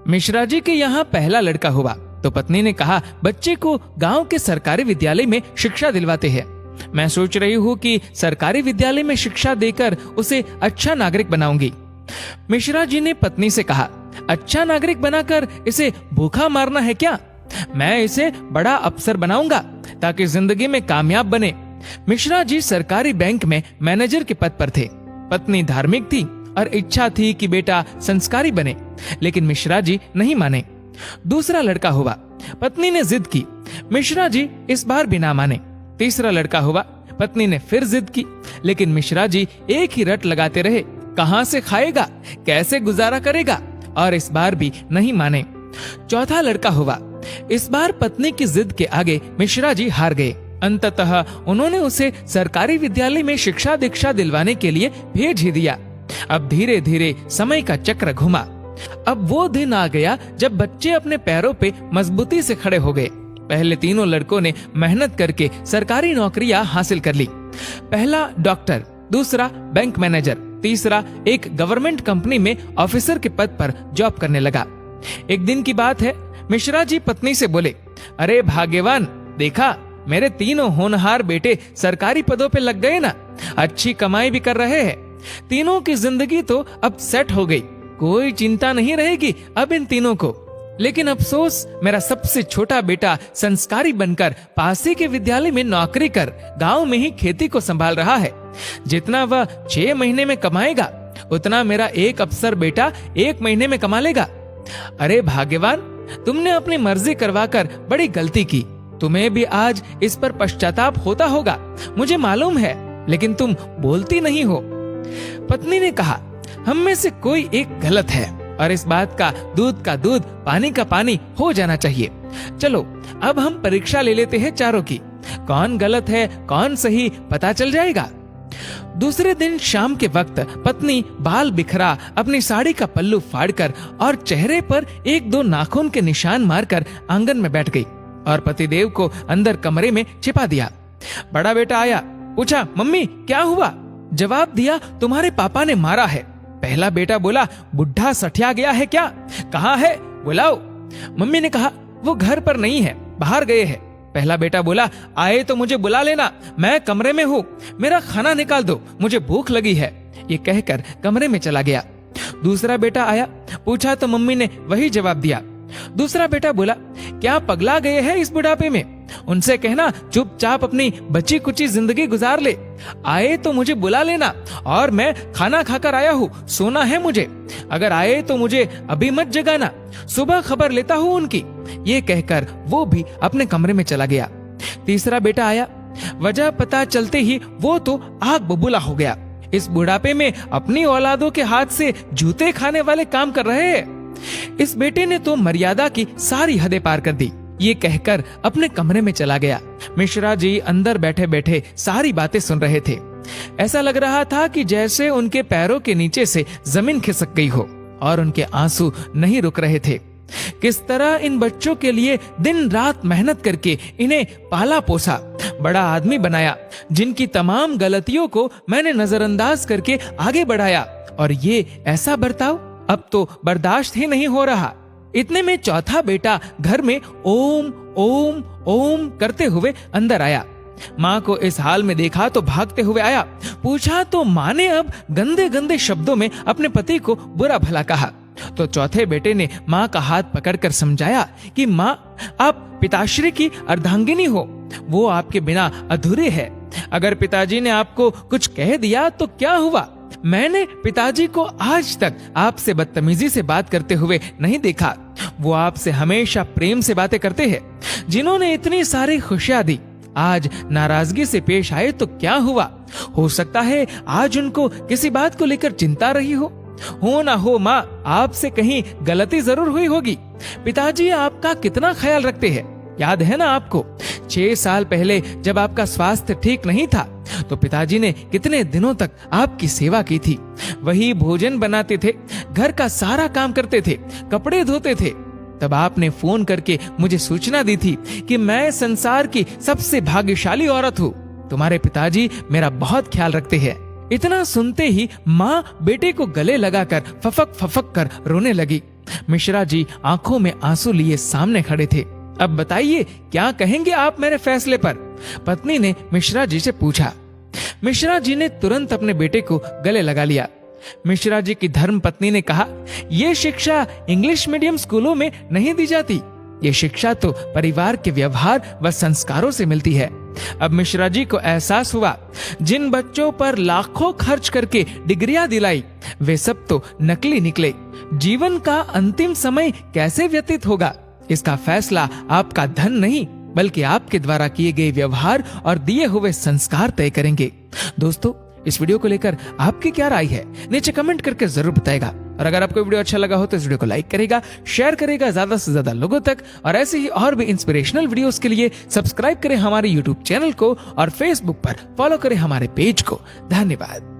मिश्रा जी के यहाँ पहला लड़का हुआ तो पत्नी ने कहा, बच्चे को गांव के सरकारी विद्यालय में शिक्षा दिलवाते हैं। मैं सोच रही हूँ कि सरकारी विद्यालय में शिक्षा देकर उसे अच्छा नागरिक बनाऊंगी। मिश्रा जी ने पत्नी से कहा, अच्छा नागरिक बनाकर इसे भूखा मारना है क्या? मैं इसे बड़ा अफसर बनाऊंगा ताकि जिंदगी में कामयाब बने। मिश्रा जी सरकारी बैंक में मैनेजर के पद पर थे। पत्नी धार्मिक थी और इच्छा थी कि बेटा संस्कारी बने, लेकिन मिश्रा जी नहीं माने। दूसरा लड़का हुआ। पत्नी ने जिद की। मिश्रा जी इस बार भी ना माने। तीसरा लड़का हुआ। पत्नी ने फिर जिद की, लेकिन मिश्रा जी एक ही रट लगाते रहे, कहां से खाएगा, कैसे गुजारा करेगा, और इस बार भी नहीं माने। चौथा लड़का हुआ। इस बार पत्नी की जिद के आगे मिश्रा जी हार गए। अंततः उन्होंने उसे सरकारी विद्यालय में शिक्षा दीक्षा दिलवाने के लिए भेज ही दिया। अब धीरे धीरे समय का चक्र घुमा। अब वो दिन आ गया जब बच्चे अपने पैरों पे मजबूती से खड़े हो गए। पहले तीनों लड़कों ने मेहनत करके सरकारी नौकरियां हासिल कर ली। पहला डॉक्टर, दूसरा बैंक मैनेजर, तीसरा एक गवर्नमेंट कंपनी में ऑफिसर के पद पर जॉब करने लगा। एक दिन की बात है, मिश्रा जी पत्नी से बोले, अरे भाग्यवान, देखा मेरे तीनों होनहार बेटे सरकारी पदों पे लग गए ना, अच्छी कमाई भी कर रहे हैं। तीनों की जिंदगी तो अब सेट हो गई, कोई चिंता नहीं रहेगी अब इन तीनों को। लेकिन अफसोस, मेरा सबसे छोटा बेटा संस्कारी बनकर पासी के विद्यालय में नौकरी कर गांव में ही खेती को संभाल रहा है। जितना वह 6 महीने में कमाएगा उतना मेरा एक अफसर बेटा 1 महीने में कमा लेगा। अरे भाग्यवान, तुमने अपनी मर्जी करवाकर बड़ी गलती की। तुम्हें भी आज इस पर पश्चाताप होता होगा, मुझे मालूम है, लेकिन तुम बोलती नहीं हो। पत्नी ने कहा, हम में से कोई एक गलत है और इस बात का दूध का दूध पानी का पानी हो जाना चाहिए। चलो अब हम परीक्षा ले लेते हैं चारों की, कौन गलत है कौन सही पता चल जाएगा। दूसरे दिन शाम के वक्त पत्नी बाल बिखरा अपनी साड़ी का पल्लू फाड़कर और चेहरे पर 1-2 नाखून के निशान मारकर आंगन में बैठ गई और पतिदेव को अंदर कमरे में छिपा दिया। बड़ा बेटा आया, पूछा, मम्मी क्या हुआ? जवाब दिया, तुम्हारे पापा ने मारा है। पहला बेटा बोला, बुढ़ा सठिया गया है क्या? कहाँ है, बुलाओ। मम्मी ने कहा, वो घर पर नहीं है, बाहर गए हैं। पहला बेटा बोला, आए तो मुझे बुला लेना, मैं कमरे में हूँ, मेरा खाना निकाल दो, मुझे भूख लगी है। ये कहकर कमरे में चला गया। दूसरा बेटा आया, पूछा तो मम्मी ने वही जवाब दिया। दूसरा बेटा बोला, क्या पगला गए हैं इस बुढ़ापे में? उनसे कहना चुपचाप अपनी बची कुची जिंदगी गुजार ले। आए तो मुझे बुला लेना, और मैं खाना खाकर आया हूँ, सोना है मुझे। अगर आए तो मुझे अभी मत जगाना, सुबह खबर लेता हूँ उनकी। ये कहकर वो भी अपने कमरे में चला गया। तीसरा बेटा आया। वजह पता चलते ही वो तो आग बबूला हो गया। इस बुढ़ापे में अपनी औलादों के हाथ से जूते खाने वाले काम कर रहे हैं। इस बेटे ने तो मर्यादा की सारी हदें पार कर दी। ये कहकर अपने कमरे में चला गया। मिश्रा जी अंदर बैठे बैठे सारी बातें सुन रहे थे। ऐसा लग रहा था कि जैसे उनके पैरों के नीचे से जमीन खिसक गई हो और उनके आंसू नहीं रुक रहे थे। किस तरह इन बच्चों के लिए दिन रात मेहनत करके इन्हें पाला पोसा, बड़ा आदमी बनाया, जिनकी तमाम गलतियों को मैंने नजरअंदाज करके आगे बढ़ाया, और ये ऐसा बर्ताव अब तो बर्दाश्त ही नहीं हो रहा। इतने में चौथा बेटा घर में ओम ओम ओम करते हुए अंदर आया। माँ को इस हाल में देखा तो भागते हुए आया। पूछा तो माँ ने अब गंदे गंदे शब्दों में अपने पति को बुरा भला कहा। तो चौथे बेटे ने माँ का हाथ पकड़कर समझाया कि माँ, आप पिताश्री की अर्धांगिनी हो, वो आपके बिना अधूरे है। अगर पिताजी ने आपको कुछ कह दिया तो क्या हुआ? मैंने पिताजी को आज तक आपसे बदतमीजी से बात करते हुए नहीं देखा। वो आपसे हमेशा प्रेम से बातें करते हैं। जिन्होंने इतनी सारी खुशियां दी, आज नाराजगी से पेश आए तो क्या हुआ? हो सकता है आज उनको किसी बात को लेकर चिंता रही हो ना हो माँ, आपसे कहीं गलती जरूर हुई होगी। पिताजी आपका कितना ख्याल रखते हैं, याद है ना आपको? 6 साल पहले जब आपका स्वास्थ्य ठीक नहीं था तो पिताजी ने कितने दिनों तक आपकी सेवा की थी। वही भोजन बनाते थे, घर का सारा काम करते थे, कपड़े धोते थे। तब आपने फोन करके मुझे सूचना दी थी कि मैं संसार की सबसे भाग्यशाली औरत हूँ। तुम्हारे पिताजी मेरा बहुत ख्याल रखते हैं। इतना सुनते ही माँ बेटे को गले लगाकर फफक फफक कर रोने लगी। मिश्रा जी आंखों में आंसू लिए सामने खड़े थे। अब बताइए क्या कहेंगे आप मेरे फैसले पर? पत्नी ने मिश्रा जी से पूछा। मिश्रा जी ने तुरंत अपने बेटे को गले लगा लिया। मिश्रा जी की धर्म पत्नी ने कहा, ये शिक्षा इंग्लिश मीडियम स्कूलों में नहीं दी जाती। ये शिक्षा तो परिवार के व्यवहार व संस्कारों से मिलती है। अब मिश्रा जी को एहसास हुआ, जिन बच्चों पर लाखों खर्च करके डिग्रियां दिलाई वे सब तो नकली निकले। जीवन का अंतिम समय कैसे व्यतीत होगा, इसका फैसला आपका धन नहीं बल्कि आपके द्वारा किए गए व्यवहार और दिए हुए संस्कार तय करेंगे। दोस्तों, इस वीडियो को लेकर आपकी क्या राय है नीचे कमेंट करके जरूर बताएगा। और अगर आपको वीडियो अच्छा लगा हो तो इस वीडियो को लाइक करेगा, शेयर करेगा ज्यादा से ज्यादा लोगों तक। और ऐसे ही और भी इंस्पिरेशनल वीडियोस के लिए सब्सक्राइब करें हमारे यूट्यूब चैनल को और फेसबुक पर फॉलो करें हमारे पेज को। धन्यवाद।